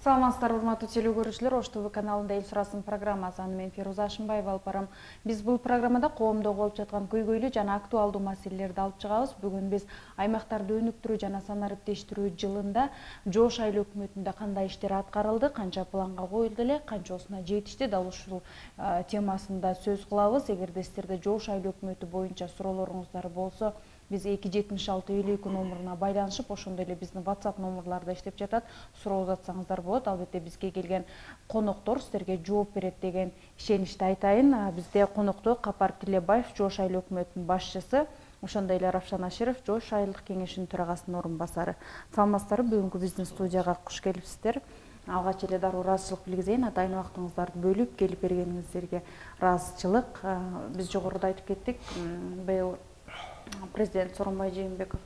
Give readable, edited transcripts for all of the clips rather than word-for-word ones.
Саламатсыздар, урматтуу теле көрүүчүлөр. Ош ТВ каналында эл сурасын программасы. Мен Фируза Ашымбаева алып барам. Биз бул программада коомдо болуп жаткан көйгөйлүү жана актуалдуу маселелерди алып чыгабыз. Бүгүн биз аймактарды өнүктүрүү жана санариптештирүү жылында Жош айыл өкмөтүндө кандай иштер аткарылды, канча планга коюлду эле, канчасына жетишти, дал ушул темасында сөз кылабыз. Эгерде сиздерде Жош айыл өкмөтү боюнча суроолоруңуздар болсо, биз 276-52 номуруна байланышып, ошондой эле биздин WhatsApp номурларда иштеп жатат. Суроо узатсаңыздар болот. Албетте бизге келген коноктор сиздерге жооп берет деген ишеничти айтайын. Бизде конокто Капар Тилебаев, Жош айыл өкмөтүнүн башчысы, ошондой эле Равшан Аширов, Жош айылдык кеңешинин төрагасынын орун басары. Саламатсыздарбы? Бүгүнкү биздин студияга куш келипсиздер. Алгач эле дароо ыраазычылык билгизейин. Атайын убактыңыздарды бөлүп келип бергениңиздерге ыраазычылык. Биз жогоруда айтып кеттик, быйыл президент Сооронбай Жээнбеков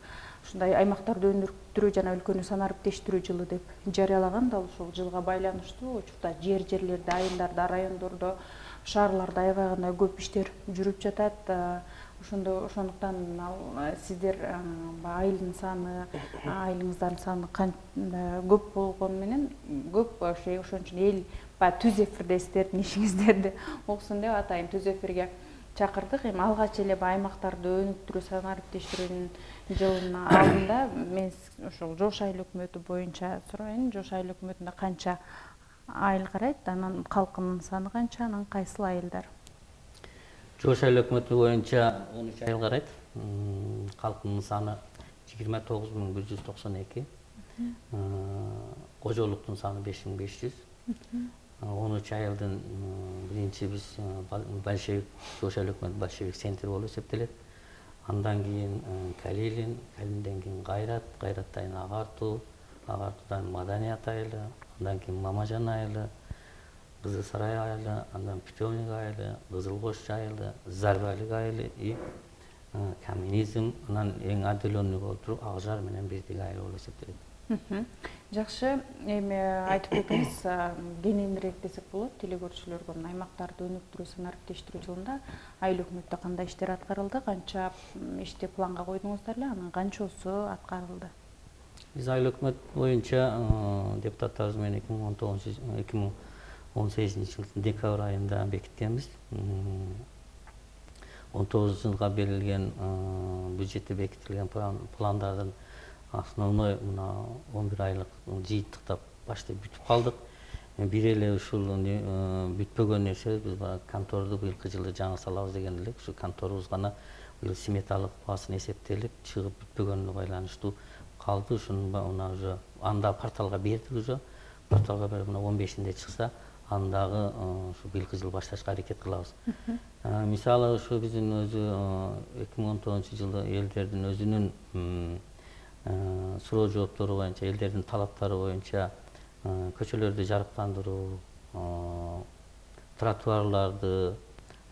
ушундай аймактарды өнүктүрүү жана өлкөнү санариптештирүү жылы деп жарыялаган. Дал ушул жылга байланыштуу учурда жерлерде, айылдарда, райондордо, шаарларда аябай көп иштер жүрүп жатат. Ошондуктан сиздер айылыңыздардын саны көп болгону менен көп ошон үчүн эл түз эфирде сиздердин ишиңиздерди уксун деп атайын түз эфирге чакырдык. Эми алгач эле аймактарды өнүктүрүү, санариптештирүүнүн жылынын алдында мен ошол Жош айыл өкмөтү боюнча сурайын. Жош айыл өкмөтүндө канча айыл карайт, анан калкынын саны канча, анан кайсыл айылдар? Жош айыл өкмөтү боюнча 13 айыл карайт. Калкынын саны 29192. Кожолуктун саны 5500. 13 айылдын биринчи биз большевик, Жош айыл өкмөтү большевик центр болуп эсептелет. Андан кийин Калилин, Калилинден кийин Кайрат, Кайраттан кийин Агартуу, Агартуудан Маданият айылы, андан кийин Мамажан айылы, Кызыл Сарай айылы, андан Питомник айылы, Кызыл Кош айылы, Зарбалык айылы и коммунизм, анан эң отделенный болуп туруп Акжар менен Бирдик айылы болуп эсептелет. Жакшы, эми айтып кетиңиз, кененирээк десек болот теле көрүүчүлөргө, аймактарды өнүктүрүү, санариптештирүү жылында айыл өкмөттө кандай иштер аткарылды, канча ишти планга койдуңуздар эле, анан канчасы аткарылды? Биз айыл өкмөт боюнча депутаттарыбыз менен 2018 жылдын декабрь айында бекиткенбиз. 19 жылга берилген бюджетте бекитилген пландардын основной мына 11 айлык жыйынтыктап баштап бүтүп калдык. Бир эле ушул бүтпөгөн нерсе биз конторду быйылкы жылы жаңы салабыз деген элек. Ушу конторубуз гана быйыл сметалык баасын эсептелип чыгып бүтпөгөнүнө байланыштуу калды. Ушунун мына уже анда порталга бердик уже. Порталга берип мына 15-инде чыкса, андагы ушу быйылкы жыл башташка аракет кылабыз. Мисалы ушу биздин өзү 2019 жылы элдердин өзүнүн суроо жооптору боюнча, элдердин талаптары боюнча көчөлөрдү жарыктандыруу, тротуарларды,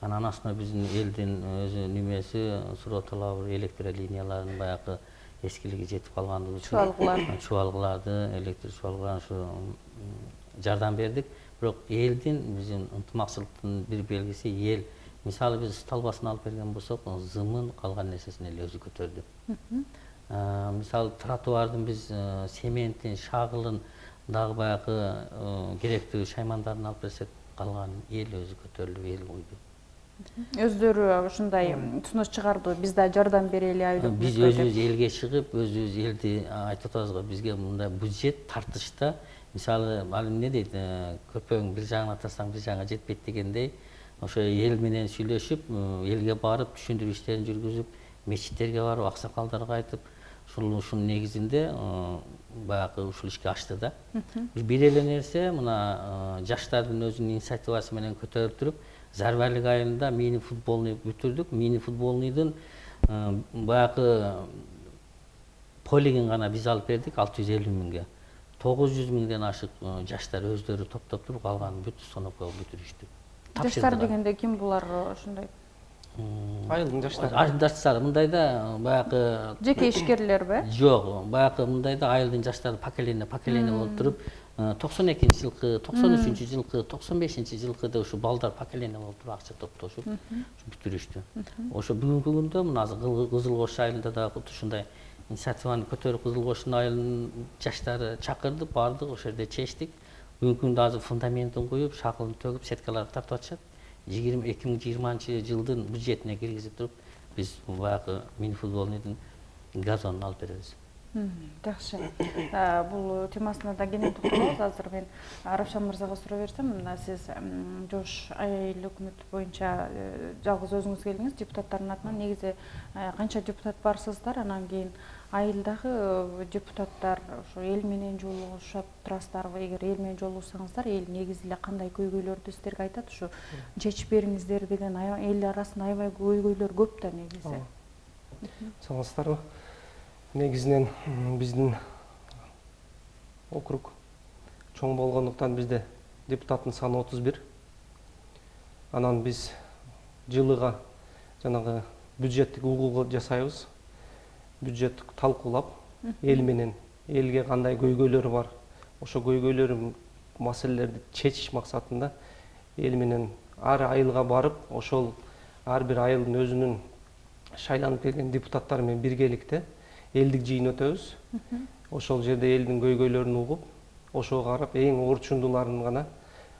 анан астына биздин элдин өзү немеси суроо талабы электролиниялардын баягы эскилиги жетип калгандыгы үчүн чубалгыларды, электр чубалгыларын ушу жардам бердик. Бирок элдин биздин ынтымакчылыктын бир белгиси эл. Мисалы биз талбасын алып берген болсок, зымын калган нерсесин эле өзү көтөрдү. Мисалы тротуардын биз сементин, шагылын дагы баягы керектүү шаймандарын алып берсек, калганын эл өзү көтөрүлүп, эл койду. Өздөрү ушундай сунуш чыгарды, биз да жардам берели айыл. Биз өзүбүз элге чыгып, өзүбүз элди айтып атабыз го, бизге мындай бюджет тартышта, мисалы ал эмне дейт, көпөң бир жагына тарсаң бир жагына жетпейт дегендей, ошо эл менен сүйлөшүп, элге барып, түшүндүрүү иштерин жүргүзүп, мечиттерге барып, аксакалдарга айтып, ушунун негизинде баягы ушул ишке ачты да. Бир эле нерсе, мына жаштардын өзүнүн инициативасы менен көтөрүп туруп, Зарбалык айылында мини футболный бүтүрдүк. Мини футболныйдын баягы полигин гана биз алып бердик 650 миңге. 900 миңден ашык жаштар өздөрү топтоп туруп калганын бүт станокко бүтүрүштү. Жаштар дегенде ким булар ошондой? Айылдын жаштары. Айылдын жаштары мындайда баягы жеке ишкерлерби? Жок, баягы мындайда айылдын жаштары поколение болуп туруп, 92 жылкы, 93 жылкы, 95 жылкы да ушу балдар поколение болуп туруп акча топтошуп бүтүрүштү. Ошо бүгүнкү күндө мына Кызыл Кош айылында дагы ушундай инициативаны көтөрүп, Кызыл Коштун айылынын жаштары чакырдык, бардык, ошол жерде чечтик. бүгүнкү күндө азыр фундаментин коюп, шакылын төгүп, сеткаларды тартып атышат. 2020 жылдын бюджетине киргизип туруп, биз баягы мини футболнун газонун алып беребиз. Жакшы. Бул темасына да кенен токтолобуз. Азыр мен Равшан мырзага суроо берсем, мына сиз Жош айыл өкмөтү боюнча жалгыз өзүңүз келдиңиз, депутаттардын атынан негизи канча депутат барсыздар, анан кийин айылдагы депутаттар ошо эл менен жолугушуп турасыздарбы? Эгер эл менен жолугушсаңыздар, эл негизи эле кандай көйгөйлөрдү сиздерге айтат? Ушу чечип бериңиздер деген эл арасында аябай көйгөйлөр көп да негизи. Саламатсыздарбы? Негизинен биздин округ чоң болгондуктан бизде депутаттын саны 31. Анан биз жылыга жанагы бюджеттик угулду жасайбыз. Бюджет талкуулап, эл менен элге кандай көйгөйлөрү бар, ошо көйгөйлөр маселелерди чечиш максатында эл менен ар айылга барып, ошол ар бир айылдын өзүнүн шайланып келген депутаттары менен биргеликте элдик жыйын өтөбүз. Ошол жерде элдин көйгөйлөрүн угуп, ошого карап эң орчундууларын гана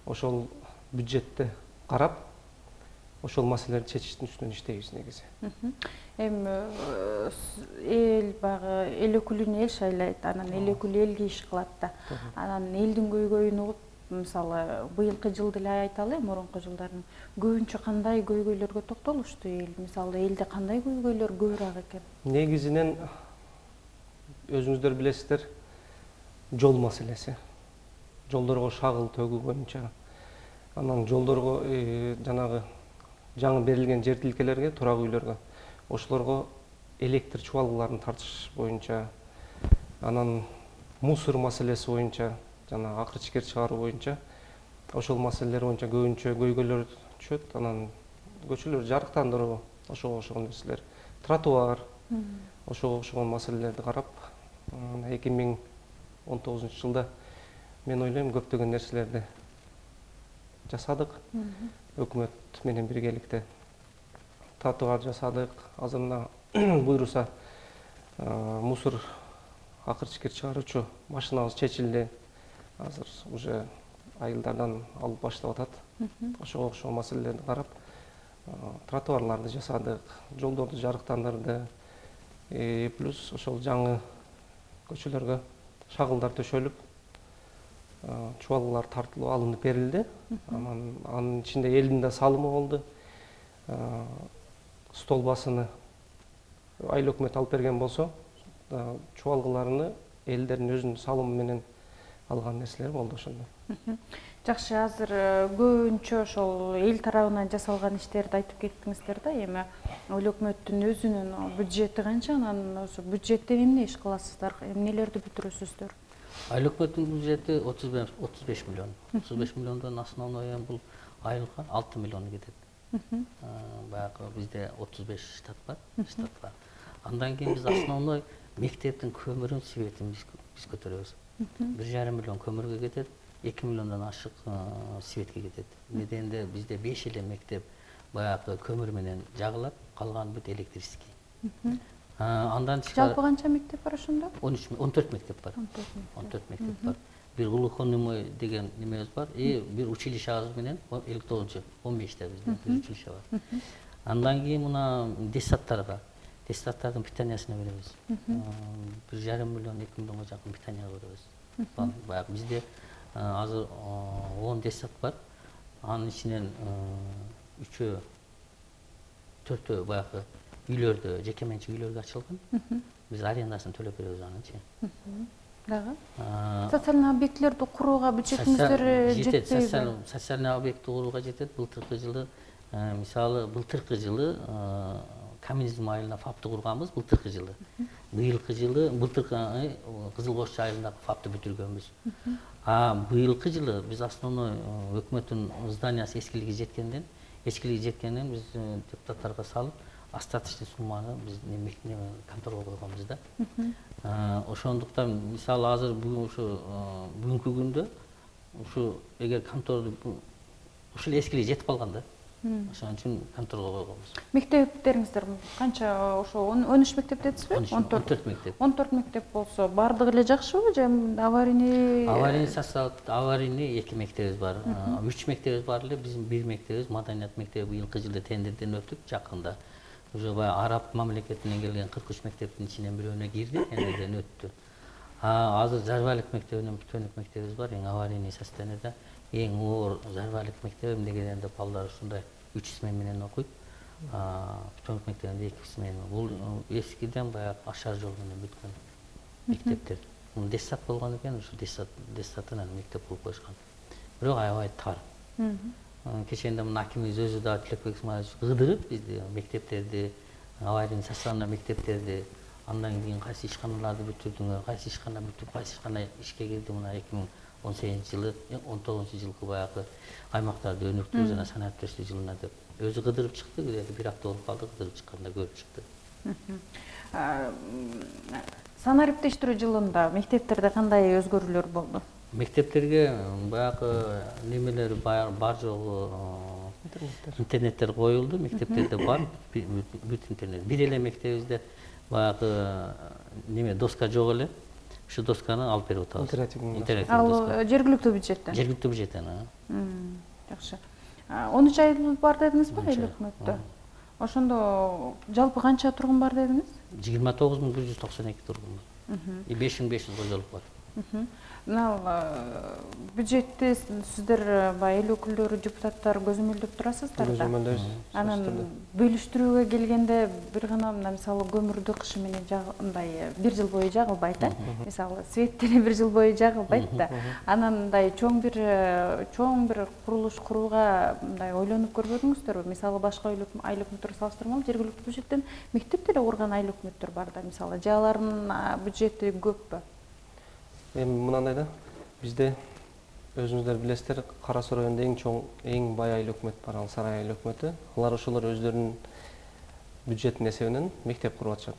ошол бюджетте карап, ошол маселелерди чечиштин үстүнөн иштейбиз негизи. Эми эл баягы эл өкүлүн эл шайлайт, анан эл өкүлү элге иш кылат да. Анан элдин көйгөйүн угуп, мисалы быйылкы жылды эле айталы, мурунку жылдардын көбүнчө кандай көйгөйлөргө токтолушту эл? Мисалы элде кандай көйгөйлөр көбүрөөк экен? Негизинен өзүңүздөр билесиздер, жол маселеси. Жолдорго шагыл төгүү боюнча, анан жолдорго жанагы жаңы берилген жер тилкелерге, турак үйлөргө, ошолорго электр чубалгыларын тартыш боюнча, анан мусор маселеси боюнча, жана акыр чекер чыгаруу боюнча, ошол маселелер боюнча көбүнчө көйгөйлөр түшөт. Анан көчөлөр жарыктандыруу, ошого окшогон нерселер, тротуар, ошого окшогон маселелерди карап, 2019 жылда мен ойлойм көптөгөн нерселерди жасадык. Өкмөт менен биргеликте тротуар жасадык. Азыр мына буйруса мусор акыр чекер чыгаруучу машинабыз чечилди. Азыр уже айылдардан алып баштап атат. Ошого окшогон маселелерди карап, тротуарларды жасадык, жолдорду жарыктандырды. Плюс ошол жаңы көчөлөргө шагылдар төшөлүп, чубалгылар тартылып алынып берилди. Анын ичинде элдин да салымы болду. Столбасыны айыл өкмөтү алып берген болсо, чубалгыларыны элдердин өзүнүн салымы менен алган нерселер болду ошондо. Жакшы, азыр көбүнчө ошол эл тарабынан жасалган иштерди айтып кеттиңиздер да. Эми айыл өкмөттүн өзүнүн бюджети канча? Анан ошо бюджеттен эмне иш кыласыздар? Эмнелерди бүтүрөсүздөр? Айыл өкмөттүн бюджети 35 миллион. 35 миллондон основной бул айылга 6 миллион кетет. Баягы бизде 35 штат бар. Андан кийин биз основной мектептин көмүрүн, светин биз көтөрөбүз. 1,5 миллион көмүргө кетет, 2 миллиондон ашык светке кетет. Неденде бизде 5 эле мектеп баягы көмүр менен жагылат, калган бүт электрический. Андан тышкары Жалпы канча мектеп бар ошондо? 14 мектеп бар. 14 мектеп бар. Бир глухонемой деген немебиз бар, бир училищебиз менен 59-15 бизде бир училище бар. Андан кийин мына детсадтарга, детсадтардын питаниясына беребиз. 1,5 миллион, 2 миллионго жакын питанияга беребиз. Баягы бизде азыр 10 детсад бар. Анын ичинен 3-өө, 4-өө баягы үйлөрдө, жеке менчик үйлөргө ачылган. Биз арендасын төлөп беребиз анынчы. Дагы? Социалдык объектлерди курууга бюджетиңиздер жетпейби? Социалдык объекти курууга жетет. Былтыркы жылы, мисалы, былтыркы жылы коммунизм айылына ФАПты курганбыз, былтыркы жылы. Быйылкы жылы, былтыркы Кызыл Кош айылындагы ФАПты бүтүргөнбүз. Быйылкы жылы биз основной өкмөттүн зданиясы эскилиги жеткенден биз депутаттарга салып, остаточный сумманы биз конторго койгонбуз да. Ошондуктан мисалы азыр бүгүнкү күндө ушу эгер контор ушул эскилиги жетип калган да. Ошон үчүн контролго койгонбуз. Мектептериңиздер канча, ошо 13 мектеп дедсизби? 14 мектеп. 14 мектеп болсо бардыгы эле жакшыбы же аварийный состав, аварийный 2 мектебиз бар. 3 мектебиз бар эле. Биздин 1 мектебиз Маданият мектеби быйылкы жылы тендерден өтүп жакында. Уже араб мамлекетинен келген 43 мектептин ичинен бирөөнө кирди, тендерден өттү. Азыр Зарбайлык мектебинен бүтөнлүк мектебиз бар, эң аварийный состояниеда. Эң оор Зарбайлык мектеби эмне дегенде балдар ушундай 3 смена менен окуйт. Бүтөнлүк мектебинде 2 смена. Бул эскиден баягы ашар жол менен бүткөн мектептер. Мун десат болгон экен, ушу десатынан мектеп кылып коюшкан. Бирок аябай тар. Кечээндө мына акимибиз өзү да Тилекбек Исмаилович кыдырып бизди мектептерди, аварийный составына мектептерди, андан кийин кайсы ишканаларды бүтүрдүңөр, кайсы ишкана бүтүп, кайсы ишкана ишке кирди мына 2018-жылы, 19-жылкы баягы аймактарды өнүктүрүү жана санааттештирүү жылына деп өзү кыдырып чыкты. Бир апта болуп калды, кыдырып чыкканда көрүп чыкты. Санариптештирүү жылында мектептерде кандай өзгөрүүлөр болду? Мектептерге баягы немелер бар жогу интернеттер коюлду, мектептерде бар бүт интернет. Бир эле мектебибизде баягы неме доска жок эле. Ушу досканы алып берип атабыз. Интерактивдүү Ал доска. жергиликтүү бюджеттен. Жергиликтүү бюджеттен. Жакшы. 13 айлык бар дедиңизби айлык өкмөттө? Ошондо жалпы канча тургун бар дедиңиз? 29.192 тургун бар. 5500 кожолук бар. Мына бюджетти сиздер эл өкүлдөрү, депутаттар көзөмөлдөп турасыздар да. Анан бөлүштүрүүгө келгенде бир гана мисалы көмүрдү кышы менен мындай бир жыл бою жагылбайт да. Мисалы светтери бир жыл бою жагылбайт да. Анан мындай чоң бир курулуш курууга мындай ойлонуп көрбөдүңүздөрбү? Мисалы башка айлык өкмөттөр салыштырмалуу жергиликтүү бюджеттен мектепте эле курган айлык өкмөттөр бар да. Мисалы же алардын бюджети көппү? Эми мынандай да, бизде өзүңүздөр билесиздер, Кара Суу районунда эң чоң, эң бай айлык өкмөт бар, ал Сарай айлык өкмөтү. Алар ошолор өздөрүнүн бюджетинин эсебинен мектеп куруп атышат.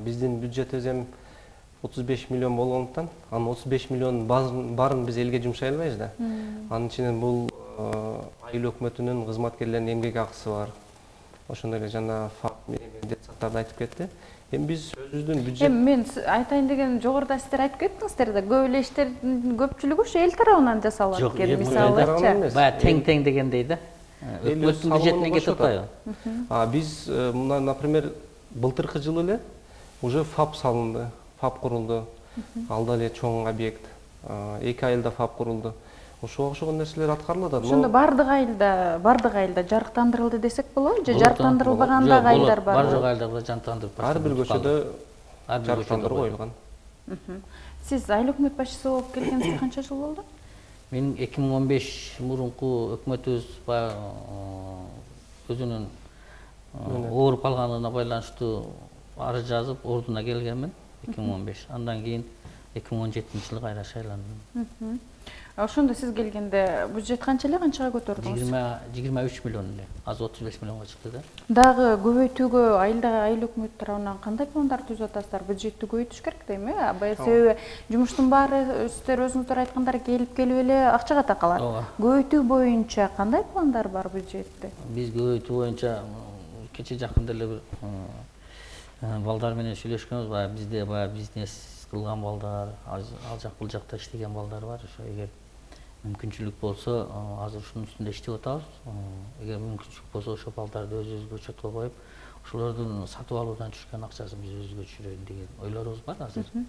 Биздин бюджетибиз эми 35 миллион болгондуктан, анын 35 миллионун баарын биз элге жумшай албайбыз да. Анын ичинен бул айыл өкмөтүнүн кызматкерлеринин эмгек акысы бар. Ошондой эле жана детсадтарды айтып кетти. Эми биз өзүбүздүн бюджет. Эми мен айтайын деген жогоруда сиздер айтып кеттиңиздер да, көп эле иштердин көпчүлүгү ушу эл тарабынан жасалат экен, мисалы. Баягы тең дегендей да. Өкмөттүн бюджетинен кетип атпайбы? Биз мына, например, былтыркы жылы эле уже ФАП салынды, ФАП курулду. Ал да эле чоң объект. 2 айылда ФАП курулду. Ошого окшогон нерселер аткарылып атат. Ошондо бардык айылда жарыктандырылды десек болобу же жарыктандырылбаган дагы айылдар барбы? Бардык айылдарда жарыктандырып ар бир көчөдө жарыктандыруу коюлган. Сиз айыл өкмөт башчысы болуп келгениңизге канча жыл болду? Мен 2015 мурунку өкмөтүбүз өзүнүн ооруп калганына байланыштуу арыз жазып ордуна келгенмин 2015. Андан кийин 2017-жылы кайра шайландым. Ошондо сиз келгенде бюджет канча эле, канчага көтөрдүңүз? 23 миллион эле. Азыр 35 миллионго чыкты да. Дагы көбөйтүүгө айыл өкмөт тарабынан кандай пландар түзүп атасыздар? Бюджетти көбөйтүш керек дейм, себеби жумуштун баары сиздер өзүңүздөр айткандар келип эле акчага такалат. Көбөйтүү боюнча кандай пландар бар бюджетте? Биз көбөйтүү боюнча кече жакында эле бир балдар менен сүйлөшкөнбүз. Баягы бизде бизнес кылган балдар, ал жак бул жакта иштеген балдар бар. Ошо эгер мүмкүнчүлүк болсо, азыр ушунун үстүндө иштеп атабыз. Эгер мүмкүнчүлүк болсо, ошо балдарды өзүбүзгө учетко коюп, ошолордун сатып алуудан түшкөн акчасын биз өзүбүзгө түшүрөлү деген ойлорубуз бар азыр. Ушунун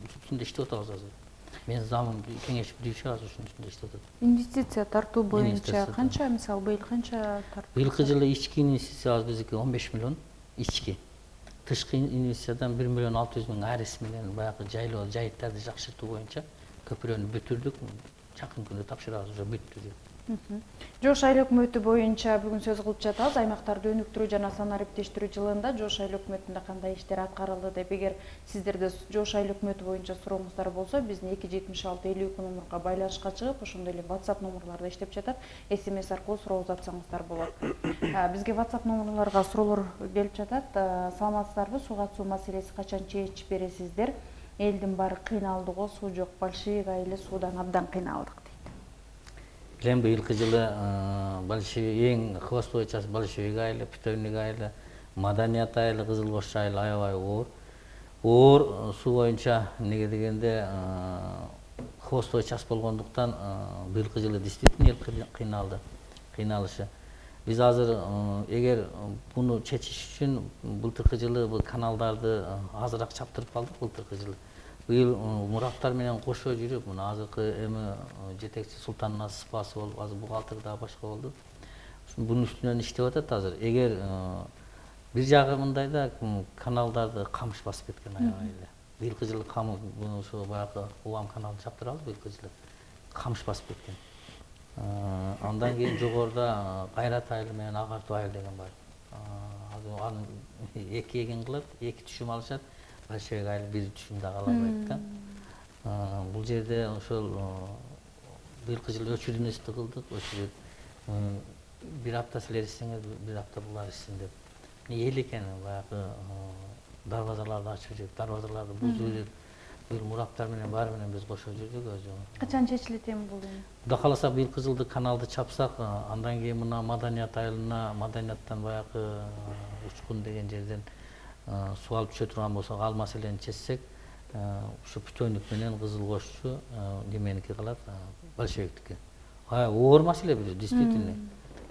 үстүндө иштеп атабыз азыр. Мен замын кеңеш бирүүчү азыр ушунун үстүндө иштеп атат. Инвестиция тартуу боюнча канча, мисалы быйыл канча тартып? Быйылкы жылы ички инвестициябыз биздики 15 миллион ички. Тышкы инвестициядан 1 миллион 600 миң арес менен баягы жайлоо жайыттарды жакшыртуу боюнча көпүрөнү бүтүрдүк. Жакын күндө тапшырабыз, уже бүттү деп. Жош айыл өкмөтү боюнча бүгүн сөз кылып жатабыз. Аймактарды өнүктүрүү жана санариптештирүү жылында Жош айыл өкмөтүндө кандай иштер аткарылды деп. Эгер сиздерде Жош айыл өкмөтү боюнча сурооңуздар болсо, биздин 276-52 номурга байланышка чыгып, ошондой эле WhatsApp номурларда иштеп жатат. SMS аркылуу суроо uzatсаңыздар болот. Бизге WhatsApp номурларга суроолор келип жатат. Саламатсыздарбы? Сууга суу маселеси качан чечип бересиздер? Элдин баары кыйналды го, суу жок, большевик айылы суудан абдан кыйналдык дейт. Билем быйылкы жылы эң хвостовый час Большевик айылы, Питойник айылы, Маданият айылы, Кызыл Кош айылы аябай оор. Оор суу боюнча эмнеге дегенде хвостовый час болгондуктан быйылкы жылы действительно эл кыйналышы. Биз азыр эгер буну чечиш үчүн былтыркы жылы бул каналдарды азыраак чаптырып калдык былтыркы жылы. Быйыл мураптар менен кошо жүрүп, мына азыркы эми жетекчи Султанназ спасы болуп, азыр бухгалтер дагы башка болду. Бунун үстүнөн иштеп атат азыр. Эгер бир жагы мындай да каналдарды камыш басып кеткен аябай эле. Быйылкы жылы ошо баягы Убам каналын чаптырабыз быйылкы жылы. Камыш басып кеткен. Андан кийин жогоруда Кайрат айылы менен Ак Артуу айыл деген бар. Аны эки эгин кылат, эки түшүм алышат. Большевик айылы бир түшүм да кала албайт да. Бул жерде ошол быйылкы жылы өчүрүүнүстү кылдык, өчүрүп бир апта силер ичсеңер, бир апта булар ичсин деп. Эл экен баягы дарбазаларды ачып жүрүп, дарбазаларды бузуп жүрүп, быйыл мураптар менен баары менен биз кошо жүрдүк өзү. Качан чечилет эми бул эми? Кудай кааласа быйылкы жылды каналды чапсак, андан кийин мына Маданият айылына, Маданияттан баягы Учкун деген жерден суу алып түшө турган болсок, ал маселени чечсек, ушу Питойник менен Кызыл Кошчу неменики калат, Большевиктики. Оор маселе бир, действительно.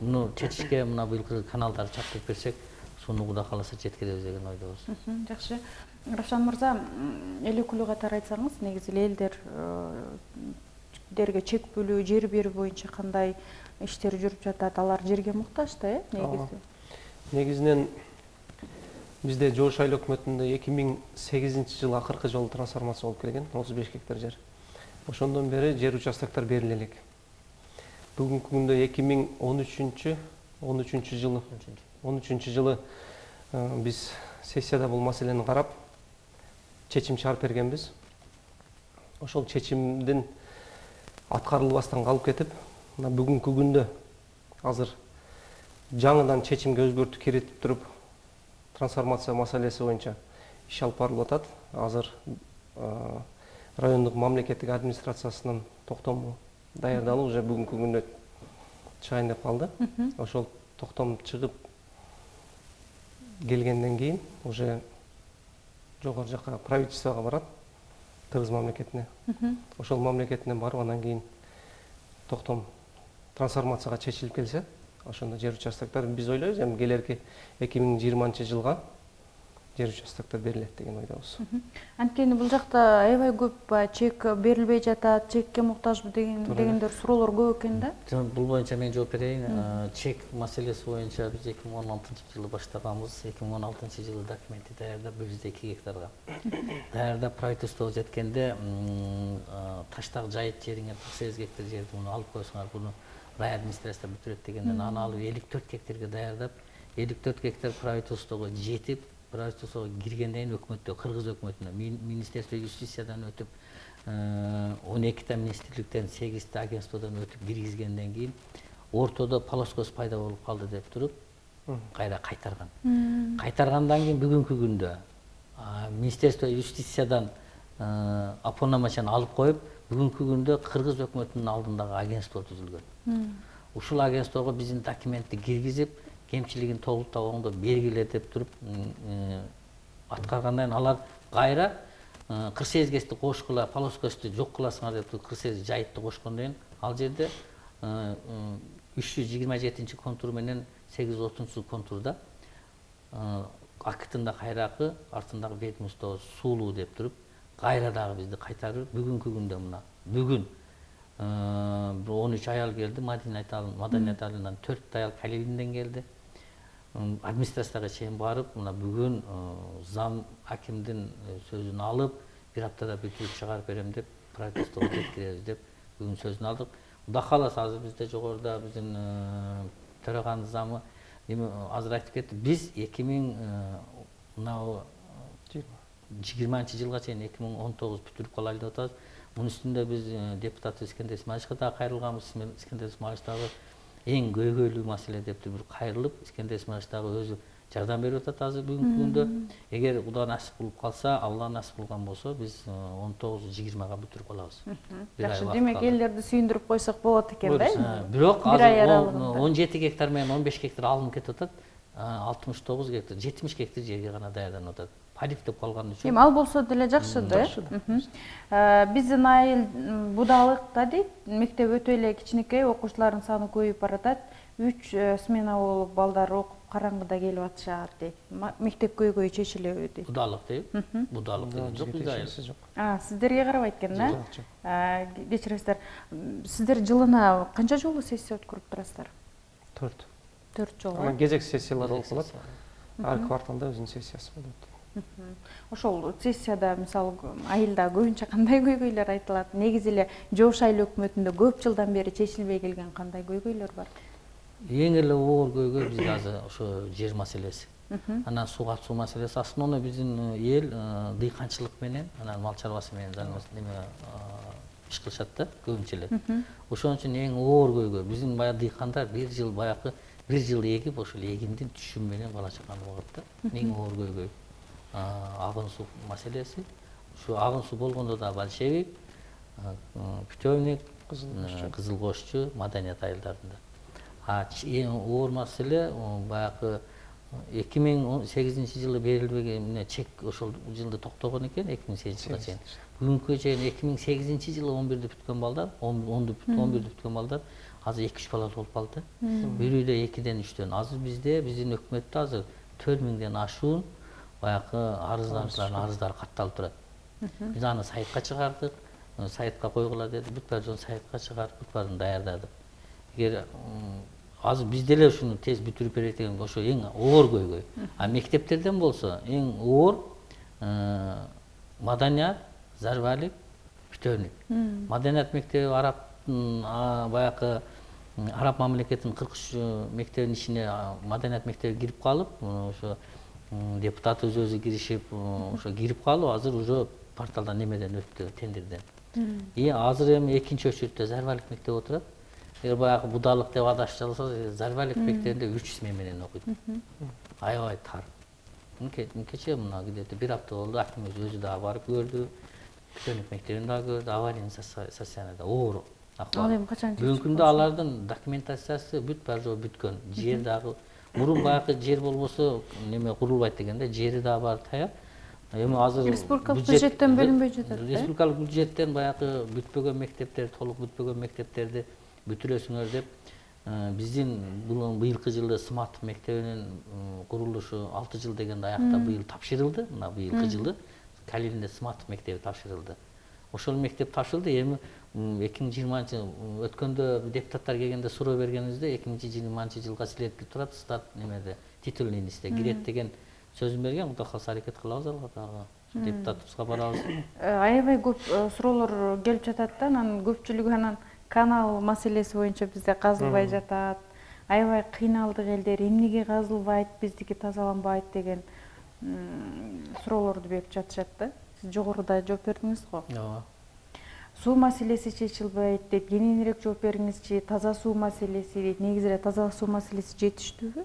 Муну чечишке мына быйылкы каналдарды чаптырып берсек, суну Кудай кааласа жеткиребиз деген ойдобуз. Жакшы. Равшан мырза, эл өкүлү катары айтсаңыз, негизи элдерге чек бөлүү, жер берүү боюнча кандай иштер жүрүп жатат? Алар жерге муктаж да, негизи? Негизинен бизде Жош айыл өкмөтүндө 2008-жылы акыркы жолу трансформация болуп келген, 35 гектар жер. Ошондон бери жер участоктор бериле элек. Бүгүнкү күндө 2013 жылы биз сессияда бул маселени карап, чечим чыгарып бергенбиз. Ошол чечимдин аткарылбастан калып кетип, мына бүгүнкү күндө азыр жаңыдан чечимге өзгөртүү киргизип туруп, трансформация маселеси боюнча иш алып барылып атат. Азыр райондук мамлекеттик администрациясынын токтому даярдалып, уже бүгүнкү күндө чыгайын деп калды. Ошол токтом чыгып келгенден кийин уже жогору жакка правительствого барат, Кыргыз мамлекетине. Ошол мамлекетинен барып, андан кийин токтом трансформацияга чечилип келсе, ошондо жер участоктор биз ойлойбуз, эми келерки 2020-жылга жер участоктор берилет деген ойдобуз. Анткени бул жакта аябай көп чек берилбей жатат, чекке муктажбы дегендер суроолор көп экен да. Бул боюнча мен жооп берейин. Чек маселеси боюнча биз 2016-жылы баштаганбыз. 2016-жылы документти даярдап 102 гектарга даярдап правительствого жеткенде таштак жайыт жериңе 48 гектар жерди муну алып койсоңар, буну рай администрациясы бүтүрөт дегенден аны алып 54 гектарга даярдап, 54 гектар правительствого жетип, правительствого киргенден өкмөттө, Кыргыз өкмөтүнө, Министерство юстициядан өтүп, 12 министрликтен, 8 агентстводон өтүп киргизгенден кийин ортодо полоскос пайда болуп калды деп туруп, кайра кайтарган. Кайтаргандан кийин бүгүнкү күндө Министерство юстициядан ополномочен алып коюп, бүгүнкү күндө Кыргыз өкмөтүнүн алдындагы агентство түзүлгөн. Ушул агентствого биздин документти киргизип, кемчилигин толуктап оңдоп бергиле деп туруп аткаргандан алар кайра 48 гектарди кошкула, полоскости жок кыласыңар деп туруп 48 жайытты кошкондон кийин ал жерде 327 контур менен 830 контурда акытында кайракы артындагы ведомство суулуу деп туруп кайра дагы бизди кайтарып бүгүнкү күндө мына бүгүн 13 аял келди, Маданият айылынан 4 аял Калилинден келди. Администрацияга чейин барып, мына бүгүн зам акимдин сөзүн алып, бир аптада бүтүрүп чыгарып берем деп, правительствого жеткиребиз деп бүгүн сөзүн алдык. Кудай кааласа азыр бизде жогоруда биздин төраганын замы азыр айтып кетти. Биз 2020-жылга чейин 2019 бүтүрүп калайлы деп атабыз. Мунун үстүндө биз депутат Искендер Исмаиловичке дагы кайрылганбыз. Искендер Исмаилович дагы эң көйгөйлүү маселе деп бир кайрылып, Искендер Исмаилович дагы өзү жардам берип атат азыр бүгүнкү күндө. Эгер Кудай насип кылып калса, Алла насип кылган болсо, биз 19-20га бүтүрүп алабыз. Жакшы, демек элдерди сүйүндүрүп койсок болот экен да? Бирок бир ай азыр аралыгында 17 гектар менен 15 гектар алынып кетип атат. 69 гектар, 70 гектар жерге гана даярданып атат. Полифтеп калган үчүн. Эми ал болсо деле жакшы да. Биздин айыл Будалыкта дейт, мектеп өтө эле кичинекей, окуучулардын саны көбөйүп баратат. 3 смена болуп балдар окуп караңгыда келип атышат дейт. Мектеп көйгөйү чечилеби дейт. Будалык дейт. Будалык деген жок бизде айыл. Сиздерге карабайт экен да? Кечиресиздер. Сиздер жылына канча жолу сессия өткөрүп турасыздар? 4 жолу. Анан кезек сессиялар болуп калат. Ар кварталда өзүнүн сессиясы болот. Ошол сессияда мисалы айылда көбүнчө кандай көйгөйлөр айтылат? Негизи эле Жош айыл өкмөтүндө көп жылдан бери чечилбей келген кандай көйгөйлөр бар? Эң эле оор көйгөй бизде азыр ошо жер маселеси. Анан суу катуу маселеси. Основной биздин эл дыйканчылык менен, анан мал чарбасы менен иш кылышат да көбүнчө эле. Ошон үчүн эң оор көйгөй биздин баягы дыйкандар бир жыл эгип, ошол эгиндин түшүмү менен бала чаганы багат да. Эң оор көйгөй агын суу маселеси. Ушу агын суу болгондо да Большевик, Путевник, Кызыл Кошчу, Маданият айылдарында. Эң оор маселе баягы 2018 жылы берилбеген чек ошол жылда токтогон экен, 2008 жылга чейин. Бүгүнкүгө чейин 2008 жылы 11-дө бүткөн балдар, 11-дө бүткөн балдар азыр 2-3 бала болуп калды. Бирөөдө 2-ден 3-төн. Азыр бизде биздин өкмөттө азыр 4000ден ашуун баягы арызданушчулардын арыздары катталып турат. Биз аны сайтка чыгардык, сайтка койгула деди, бүт баары сайтка чыгарып, бүт баарын даярдадык. Эгер азыр бизде эле ушуну тез бүтүрүп берет деген ошо эң оор көйгөй. Мектептерден болсо эң оор Маданият, Зарвалик, Путевник. Маданият мектеби баягы араб мамлекетинин 43 мектебинин ичине Маданият мектеби кирип калып, ошо депутат өзү киришип, ошо кирип калып, азыр уже порталдан немеден өттү, тендерден. Азыр эми экинчи очередте Зарвалик мектеби отурат. Эгер баягы Будалык деп адаштырылса, Зарвалик мектебинде 3 смена менен окуйт. Аябай тар. Кечээ мына где-то 1 апта болду, акимибиз өзү дагы барып көрдү. Путевник мектебин дагы көрдү, аварийный состояниеда оор акыбал. Ал эми качан Бүгүнкү күндө алардын документациясы бүт баары жөө бүткөн. Жер дагы мурун баягы жер болбосо неме курулбайт дегенде, жери дагы баары таяк. Эми азыр республикалык бюджеттен бөлүнбөй жатат. Республикалык бюджеттен баягы бүтпөгөн мектептер, толук бүтпөгөн мектептерди бүтүрөсүңөр деп биздин быйылкы жылы Сматов мектебинин курулушу 6 жыл дегенде аякта быйыл тапшырылды. Мына быйылкы жылы Калилинде Сматов мектеби тапшырылды. Ошол мектеп тапшырылды. Эми 2020 өткөндө депутаттар келгенде суроо бергенибизде 2020 жылга силердики турат старт немеде титульный листте кирет деген сөзүн берген. Кудай калса аракет кылабыз алга дагы депутатыбызга барабыз. Аябай көп суроолор келип жатат да, анан көпчүлүгү анан канал маселеси боюнча бизде казылбай жатат. Аябай кыйналдык элдер, эмнеге казылбайт, биздики тазаланбайт деген суроолорду берип жатышат да. Сиз жогоруда жооп бердиңиз го. Ооба. Суу маселеси чечилбейт деп кененирээк жооп бериңизчи. Таза суу маселеси дейт. Негизи эле таза суу маселеси жетиштүүбү?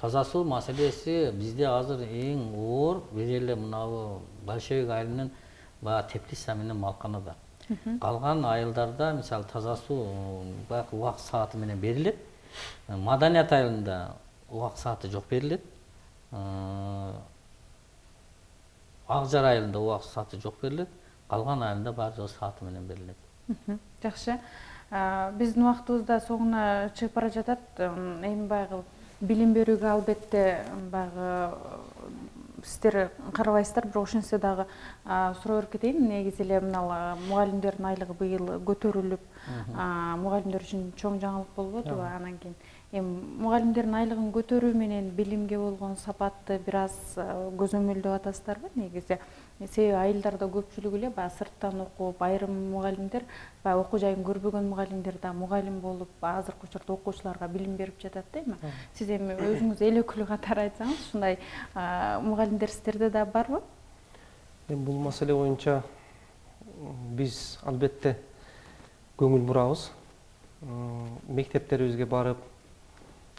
Таза суу маселеси бизде азыр эң оор бир эле мынабу Большевик айылынын баягы Теплица менен Малканада. Калган айылдарда мисалы таза суу баягы убакыт сааты менен берилет. Маданият айылында убакыт сааты жок берилет. Ак Жар айылында убакыт сааты жок берилет. Калган айылда баары сааты менен берилет. Жакшы. Биздин убактыбызда соңуна чыгып бара жатат. Эми баягы билим берүүгө албетте баягы сиздер карабайсыздар, бирок ошентсе дагы суроо берип кетейин. Негизи эле мына мугалимдердин айлыгы быйыл көтөрүлүп, мугалимдер үчүн чоң жаңылык болбодубу? Анан кийин эми мугалимдердин айлыгын көтөрүү менен билимге болгон сапатты бир аз көзөмөлдөп атасыздарбы? Негизи себеби айылдарда көпчүлүгү эле баягы сырттан окуп, айрым мугалимдер баягы окуу жайын көрбөгөн мугалимдер да мугалим болуп, азыркы учурда окуучуларга билим берип жатат да эми. Сиз эми өзүңүз эл өкүлү катары айтсаңыз, ушундай мугалимдер сиздерде да барбы? Эми бул маселе боюнча биз албетте көңүл бурабыз. Мектептерибизге барып,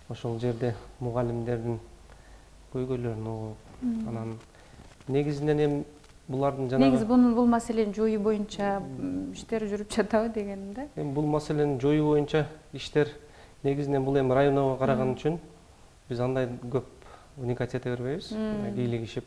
ошол жерде мугалимдердин көйгөйлөрүн угуп, анан негизинен эми булардын негизи жанагы бул маселени жоюу боюнча иштер жүрүп жатабы дегеним да. эми бул маселени жоюу боюнча иштер негизинен бул эми районго караган үчүн биз андай көп вникать эте бербейбиз, бийлигишип.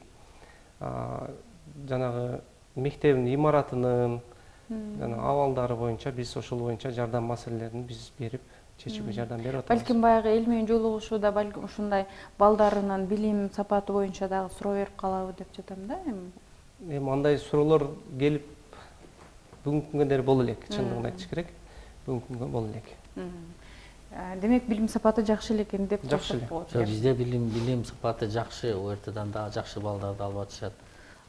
Жанагы мектептин имаратынын жана абалдары боюнча биз ошол боюнча жардам маселелерин биз берип чечүүгө жардам берип атабыз. Балким баягы эл менен жолугушууда балким ушундай балдарынын билим сапаты боюнча дагы суроо берип калабы деп жатам да эми. Эми андай суроолор келип бүгүнкү күнгө дейин боло элек, чындыгын айтыш керек. Бүгүнкү күнгө боло элек. Демек билим сапаты жакшы эле экен деп Жакшы эле. болот. Бизде билим сапаты жакшы, ОРТдан дагы жакшы балдарды алып атышат.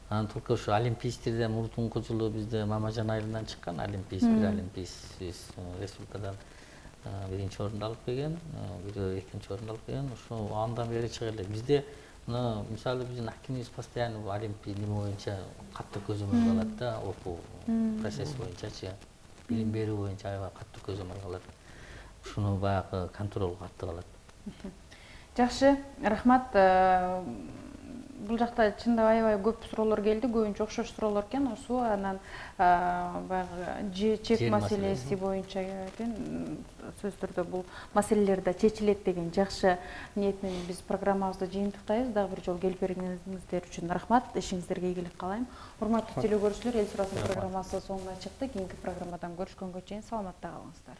Анан только ушу олимпийсктерден мурдунку жылы бизде Мамажан айылынан чыккан олимпийц, бир олимпийц республикадан биринчи орунду алып келген, бирөө экинчи орунду алып келген. Ошо андан бери чыга элек. Бизде мисалы биздин акимибиз постоянно олимпий неме боюнча катуу көзөмөл алат да, окуу процесси боюнчачы, билим берүү боюнча аябай катуу көзөмөл алат. Ушуну баягы контролго катуу алат. Жакшы, рахмат. Бул жакта чындап аябай көп суроолор келди, көбүнчө окшош суроолор экен. Суу анан баягы чек маселеси боюнча экен. Сөзсүз түрдө бул маселелер да чечилет деген жакшы ниет менен биз программабызды жыйынтыктайбыз. Дагы бир жолу келип бергениңиздер үчүн рахмат. Ишиңиздерге ийгилик каалайм. Урматтуу телекөрүүчүлөр, Эл сурасын программасы соңуна чыкты. Кийинки программадан көрүшкөнгө чейин саламатта калыңыздар.